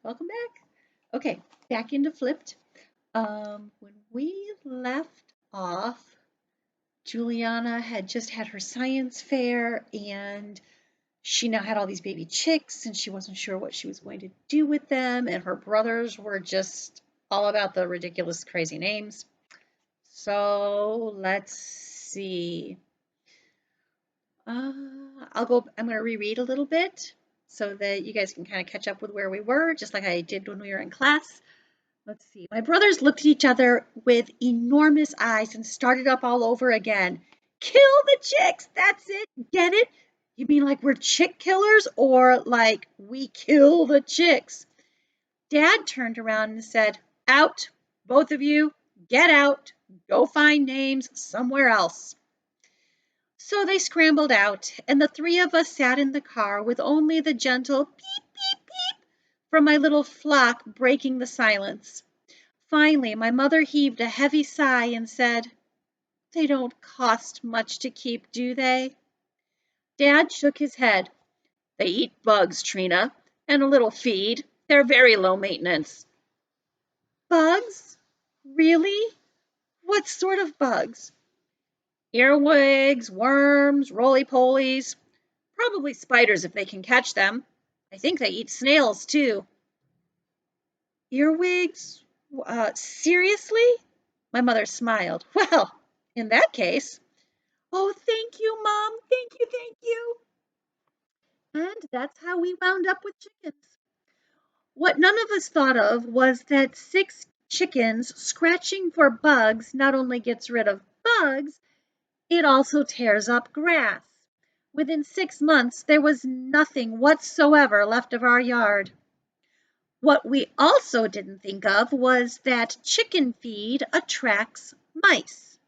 Welcome back. Okay, back into flipped. When we left off, Juliana had just had her science fair and she now had all these baby chicks and she wasn't sure what she was going to do with them. And her brothers were just all about the ridiculous, crazy names. So let's see. I'm going to reread a little bit so that you guys can kind of catch up with where we were, just like I did when we were in class. Let's see. My brothers looked at each other with enormous eyes and started up all over again. Kill the chicks! That's it! Get it? You mean like we're chick killers or like we kill the chicks? Dad turned around and said, Out, both of you, get out, go find names somewhere else. So they scrambled out, and the three of us sat in the car with only the gentle beep, beep, beep from my little flock breaking the silence. Finally, my mother heaved a heavy sigh and said, They don't cost much to keep, do they? Dad shook his head. They eat bugs, Trina, and a little feed. They're very low maintenance. Bugs? Really? What sort of bugs? Earwigs, worms, roly-polies. Probably spiders if they can catch them. I think they eat snails, too. Earwigs? Seriously? My mother smiled. Well, in that case, oh, thank you, Mom. Thank you, thank you. And that's how we wound up with chickens. What none of us thought of was that six chickens scratching for bugs not only gets rid of bugs, it also tears up grass. Within 6 months, there was nothing whatsoever left of our yard. What we also didn't think of was that chicken feed attracts mice,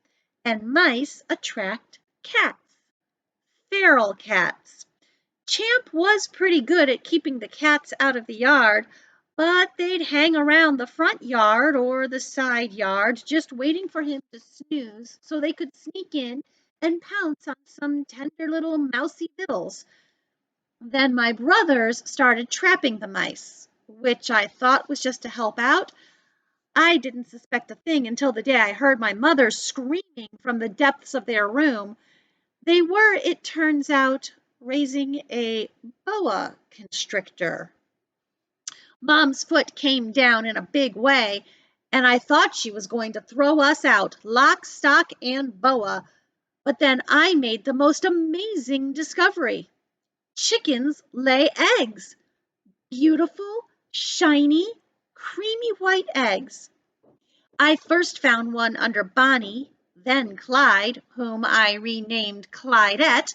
and mice attract cats, feral cats. Champ was pretty good at keeping the cats out of the yard, but they'd hang around the front yard or the side yard just waiting for him to snooze so they could sneak in and pounce on some tender little mousy victuals. Then my brothers started trapping the mice, which I thought was just to help out. I didn't suspect a thing until the day I heard my mother screaming from the depths of their room. They were, it turns out, raising a boa constrictor. Mom's foot came down in a big way, and I thought she was going to throw us out, lock, stock, and boa. But then I made the most amazing discovery. Chickens lay eggs. Beautiful, shiny, creamy white eggs. I first found one under Bonnie, then Clyde, whom I renamed Clydette,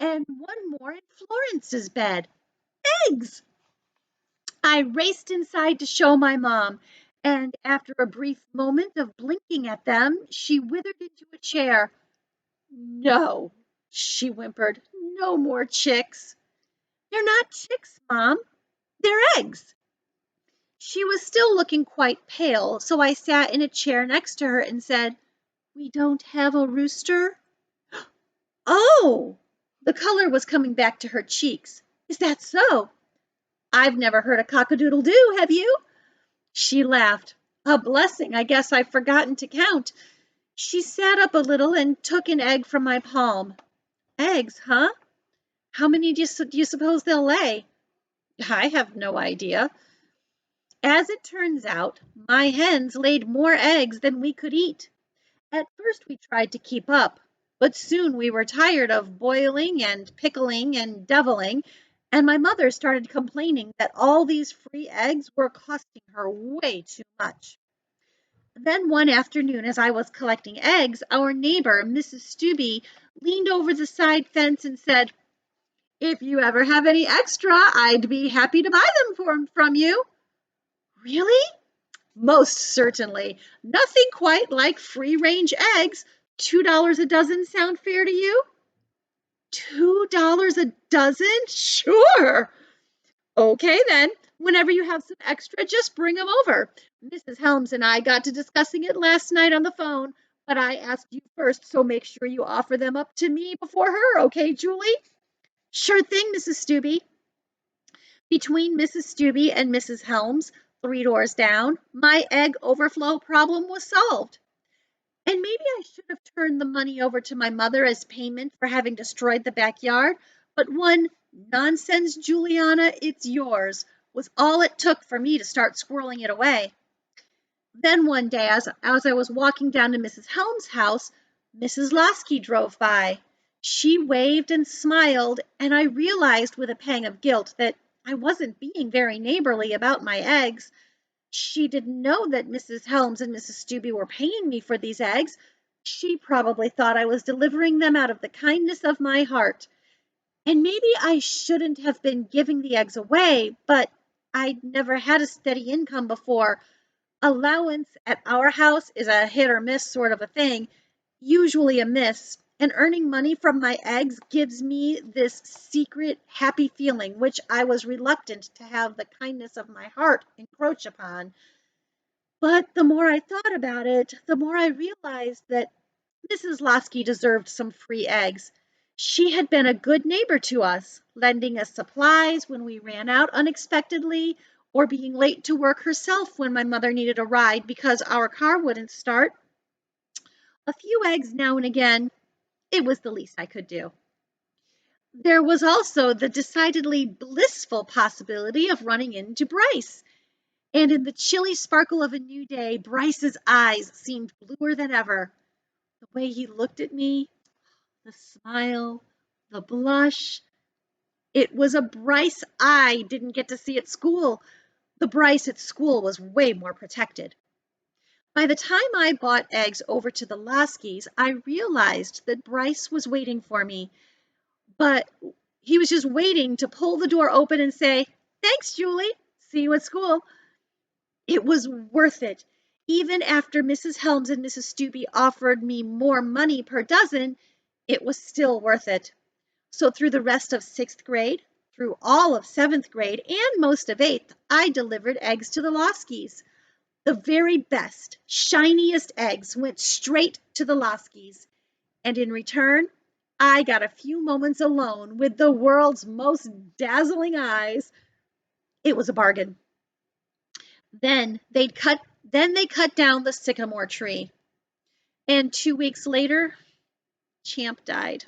and one more in Florence's bed. Eggs! I raced inside to show my mom, and after a brief moment of blinking at them, she withered into a chair. No, she whimpered, no more chicks. They're not chicks, Mom. They're eggs. She was still looking quite pale, so I sat in a chair next to her and said, We don't have a rooster? Oh! The color was coming back to her cheeks. Is that so? I've never heard a cock-a-doodle-doo, have you? She laughed. A blessing. I guess I've forgotten to count. She sat up a little and took an egg from my palm. Eggs, huh? How many do you suppose they'll lay? I have no idea. As it turns out, my hens laid more eggs than we could eat. At first we tried to keep up, but soon we were tired of boiling and pickling and deviling, and my mother started complaining that all these free eggs were costing her way too much. Then one afternoon, as I was collecting eggs, our neighbor, Mrs. Stubbe, leaned over the side fence and said, If you ever have any extra, I'd be happy to buy them from you. Really? Most certainly. Nothing quite like free-range eggs. $2 a dozen sound fair to you? $2 a dozen? Sure. Okay, then. Whenever you have some extra, just bring them over. Mrs. Helms and I got to discussing it last night on the phone, but I asked you first, so make sure you offer them up to me before her, okay, Julie? Sure thing, Mrs. Stubbe. Between Mrs. Stubbe and Mrs. Helms, 3 doors down, my egg overflow problem was solved. And maybe I should have turned the money over to my mother as payment for having destroyed the backyard, but one "Nonsense, Juliana, it's yours" was all it took for me to start squirreling it away. Then one day, as I was walking down to Mrs. Helm's house, Mrs. Lasky drove by. She waved and smiled, and I realized with a pang of guilt that I wasn't being very neighborly about my eggs. She didn't know that Mrs. Helms and Mrs. Stubbe were paying me for these eggs. She probably thought I was delivering them out of the kindness of my heart. And maybe I shouldn't have been giving the eggs away, but I'd never had a steady income before. Allowance at our house is a hit or miss sort of a thing, usually a miss. And earning money from my eggs gives me this secret happy feeling, which I was reluctant to have the kindness of my heart encroach upon. But the more I thought about it, the more I realized that Mrs. Lasky deserved some free eggs. She had been a good neighbor to us, lending us supplies when we ran out unexpectedly, or being late to work herself when my mother needed a ride because our car wouldn't start. A few eggs now and again, it was the least I could do. There was also the decidedly blissful possibility of running into Bryce. And in the chilly sparkle of a new day, Bryce's eyes seemed bluer than ever. The way he looked at me, the smile, the blush. It was a Bryce I didn't get to see at school. The Bryce at school was way more protected. By the time I bought eggs over to the Laskys, I realized that Bryce was waiting for me, but he was just waiting to pull the door open and say, "Thanks, Julie. See you at school." It was worth it. Even after Mrs. Helms and Mrs. Stubbe offered me more money per dozen, it was still worth it. So through the rest of 6th grade, through all of 7th grade, and most of 8th, I delivered eggs to the Laskys. The very best, shiniest eggs went straight to the Laskys. And in return, I got a few moments alone with the world's most dazzling eyes. It was a bargain. Then they cut down the sycamore tree. And 2 weeks later, Champ died.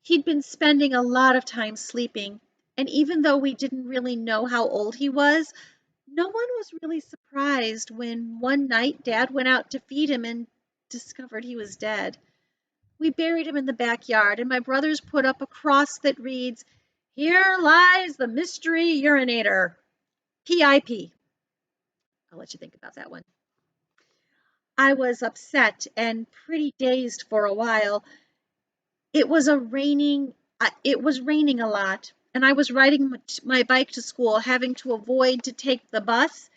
He'd been spending a lot of time sleeping, and even though we didn't really know how old he was, no one was really surprised when one night Dad went out to feed him and discovered he was dead. We buried him in the backyard, and my brothers put up a cross that reads, "Here lies the mystery urinator. PIP." I'll let you think about that one. I was upset and pretty dazed for a while. It was raining a lot, and I was riding my bike to school, having to avoid to take the bus,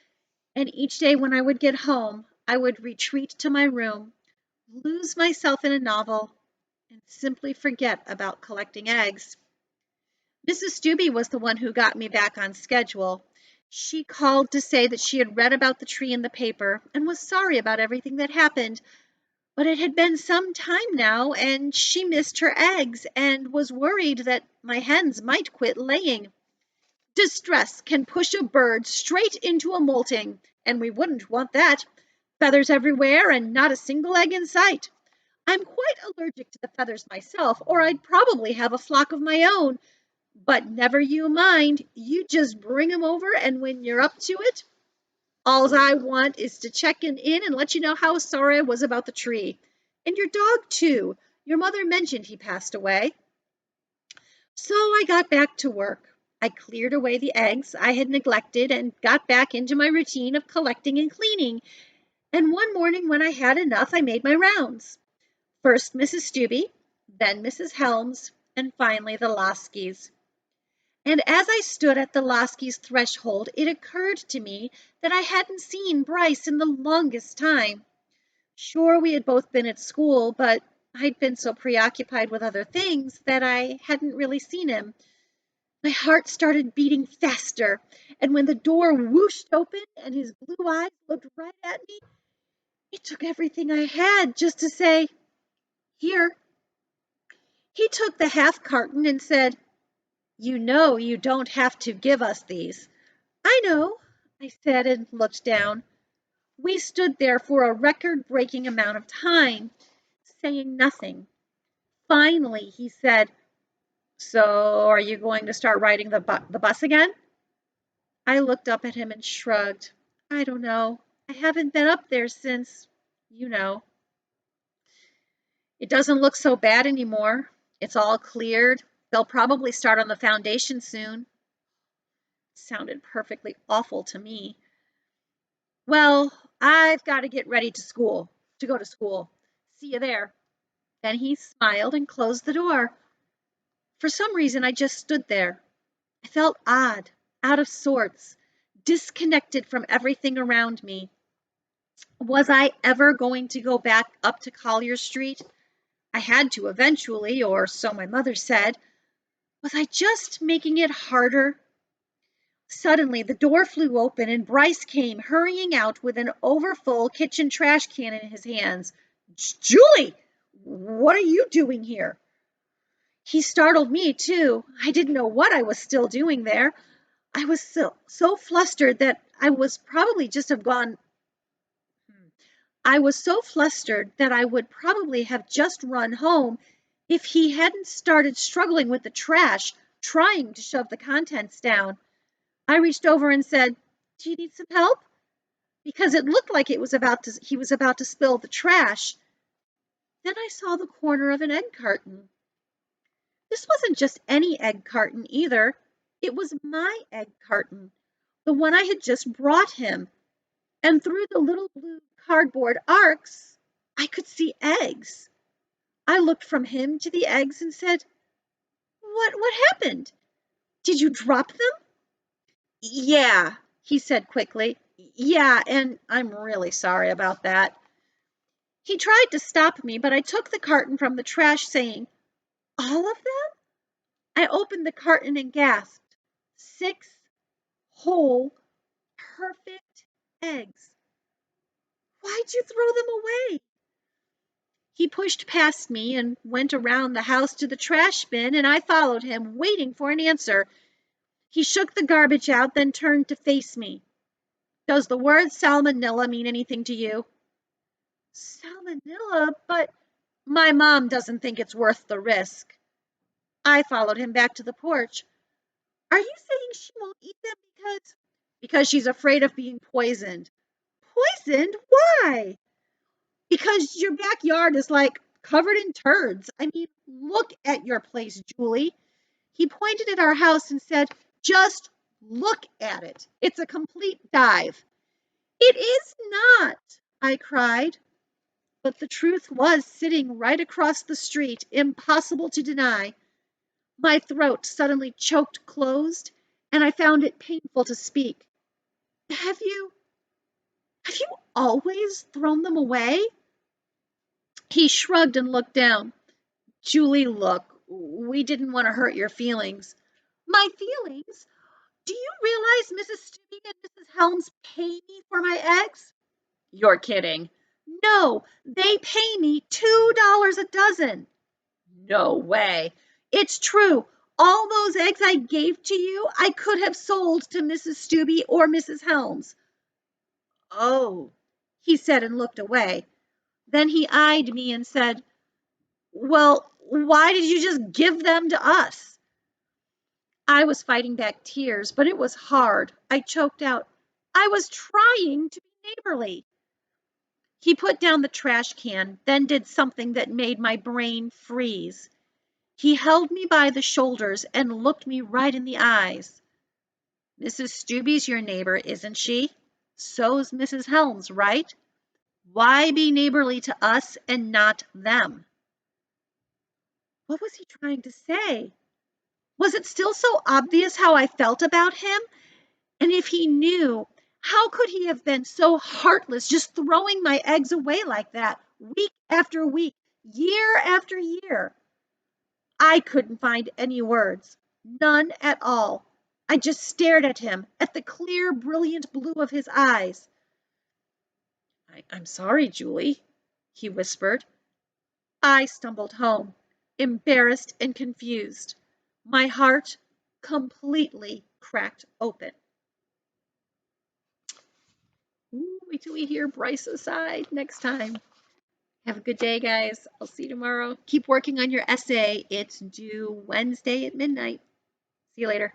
and each day when I would get home, I would retreat to my room, lose myself in a novel, and simply forget about collecting eggs. Mrs. Stubbe was the one who got me back on schedule. She called to say that she had read about the tree in the paper and was sorry about everything that happened, but it had been some time now, and she missed her eggs and was worried that my hens might quit laying. Distress can push a bird straight into a molting, and we wouldn't want that. Feathers everywhere and not a single egg in sight. I'm quite allergic to the feathers myself, or I'd probably have a flock of my own. But never you mind, you just bring 'em over, and when you're up to it, all I want is to check in and let you know how sorry I was about the tree. And your dog, too. Your mother mentioned he passed away." So I got back to work. I cleared away the eggs I had neglected and got back into my routine of collecting and cleaning. And one morning when I had enough, I made my rounds. First Mrs. Stubbe, then Mrs. Helms, and finally the Laskys. And as I stood at the Laskys' threshold, it occurred to me that I hadn't seen Bryce in the longest time. Sure, we had both been at school, but I'd been so preoccupied with other things that I hadn't really seen him. My heart started beating faster, and when the door whooshed open and his blue eyes looked right at me, it took everything I had just to say, "Here." He took the half carton and said, You know you don't have to give us these. I know, I said and looked down. We stood there for a record-breaking amount of time, saying nothing. Finally, he said, "So, are you going to start riding the bus again?" I looked up at him and shrugged. I don't know. I haven't been up there since, you know. It doesn't look so bad anymore. It's all cleared. They'll probably start on the foundation soon. Sounded perfectly awful to me. Well, I've got to get ready to go to school. See you there. Then he smiled and closed the door. For some reason, I just stood there. I felt odd, out of sorts, disconnected from everything around me. Was I ever going to go back up to Collier Street? I had to eventually, or so my mother said. Was I just making it harder? Suddenly, the door flew open and Bryce came hurrying out with an overfull kitchen trash can in his hands. Julie, what are you doing here? He startled me, too. I didn't know what I was still doing there. I was so flustered that I was probably just have gone. I was so flustered that I would probably have just run home if he hadn't started struggling with the trash, trying to shove the contents down. I reached over and said, "Do you need some help?" Because it looked like he was about to spill the trash. Then I saw the corner of an egg carton. This wasn't just any egg carton either. It was my egg carton, the one I had just brought him. And through the little blue cardboard arcs, I could see eggs. I looked from him to the eggs and said, What happened? Did you drop them?" "Yeah," he said quickly. "Yeah, and I'm really sorry about that." He tried to stop me, but I took the carton from the trash, saying, "All of them?" I opened the carton and gasped. 6 whole, perfect eggs. "Why'd you throw them away?" He pushed past me and went around the house to the trash bin, and I followed him, waiting for an answer. He shook the garbage out, then turned to face me. "Does the word salmonella mean anything to you?" "Salmonella? But my mom doesn't think it's worth the risk." I followed him back to the porch. "Are you saying she won't eat them because—" "Because she's afraid of being poisoned." "Poisoned? Why?" "Because your backyard is like covered in turds. I mean, look at your place, Julie." He pointed at our house and said, "Just look at it. It's a complete dive." "It is not," I cried. But the truth was sitting right across the street, impossible to deny. My throat suddenly choked closed, and I found it painful to speak. Have you have you always thrown them away?" He shrugged and looked down. "Julie, look, we didn't want to hurt your feelings." "My feelings? Do you realize Mrs. Stubing and Mrs. Helms pay me for my eggs?" "You're kidding." "No, they pay me $2 a dozen." "No way." "It's true. All those eggs I gave to you, I could have sold to Mrs. Stubbe or Mrs. Helms." "Oh," he said and looked away. Then he eyed me and said, "Well, why did you just give them to us?" I was fighting back tears, but it was hard. I choked out, "I was trying to be neighborly." He put down the trash can, then did something that made my brain freeze. He held me by the shoulders and looked me right in the eyes. "Mrs. Stubbe's your neighbor, isn't she? So's Mrs. Helms, right? Why be neighborly to us and not them?" What was he trying to say? Was it still so obvious how I felt about him? And if he knew, how could he have been so heartless, just throwing my eggs away like that, week after week, year after year? I couldn't find any words, none at all. I just stared at him, at the clear, brilliant blue of his eyes. I'm sorry, Julie," he whispered. I stumbled home, embarrassed and confused. My heart completely cracked open. Ooh, wait till we hear Bryce's side next time. Have a good day, guys. I'll see you tomorrow. Keep working on your essay. It's due Wednesday at midnight. See you later.